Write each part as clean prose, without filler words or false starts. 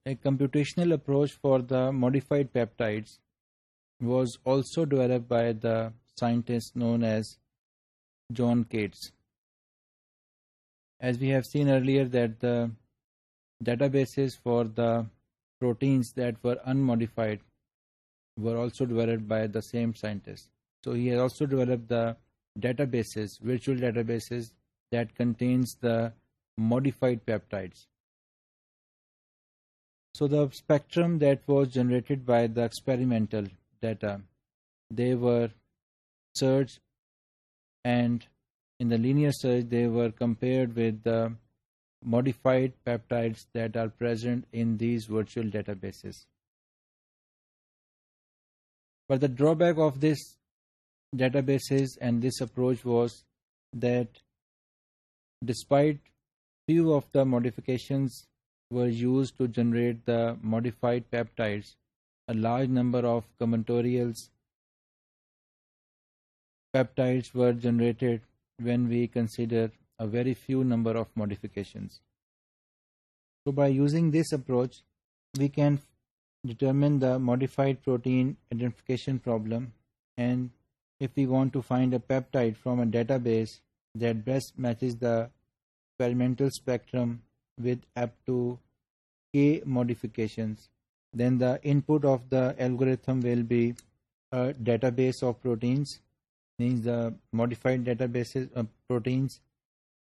a computational approach for the modified peptides was also developed by the scientist known as John Cates. As we have seen earlier that the databases for the proteins that were unmodified were also developed by the same scientist. So he has also developed the databases, virtual databases that contains the modified peptides. So the spectrum that was generated by the experimental data, they were searched, and in the linear search they were compared with the modified peptides that are present in these virtual databases. But the drawback of this databases and this approach was that despite few of the modifications were used to generate the modified peptides, a large number of combinatorial peptides were generated when we consider a very few number of modifications. So by using this approach, we can determine the modified protein identification problem, and if we want to find a peptide from a database that best matches the experimental spectrum with up to k modifications, then the input of the algorithm will be a database of proteins, means the modified databases of proteins,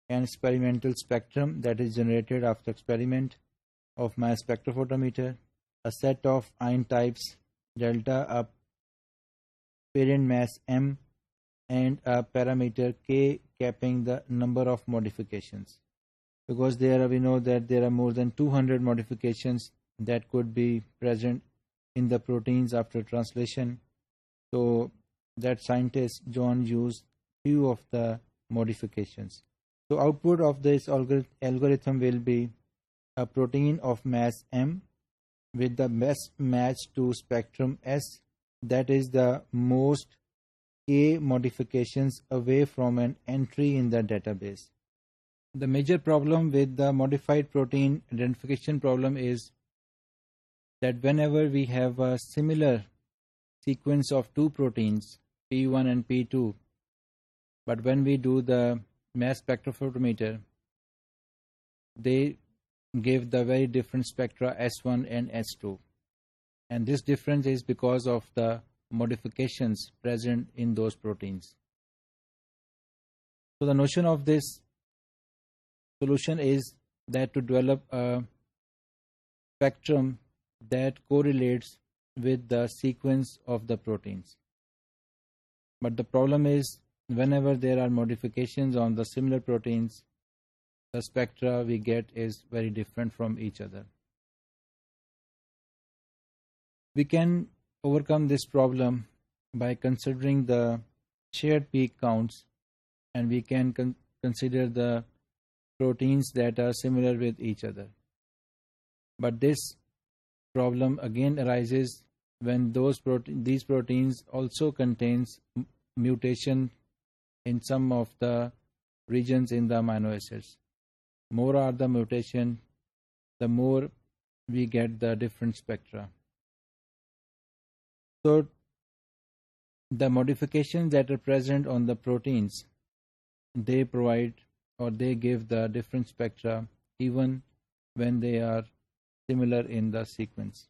and experimental spectrum that is generated after experiment of my spectrophotometer, a set of ion types delta, a parent mass M, and a parameter K capping the number of modifications. Because we know that there are more than 200 modifications that could be present in the proteins after translation. So that scientist John used few of the modifications. So output of this algorithm will be a protein of mass M with the best match to spectrum S, that is the most K modifications away from an entry in the database. The major problem with the modified protein identification problem is that whenever we have a similar sequence of two proteins, P1 and P2, but when we do the mass spectrophotometer, they give the very different spectra S1 and S2. And this difference is because of the modifications present in those proteins. So the notion of this solution is that to develop a spectrum that correlates with the sequence of the proteins. But the problem is whenever there are modifications on the similar proteins, the spectra we get is very different from each other. We can overcome this problem by considering the shared peak counts, and we can consider the proteins that are similar with each other. But this problem again arises when these proteins also contains mutation in some of the regions in the amino acids. More are the mutation, the more we get the different spectra. So the modifications that are present on the proteins, they provide or they give the different spectra even when they are similar in the sequence.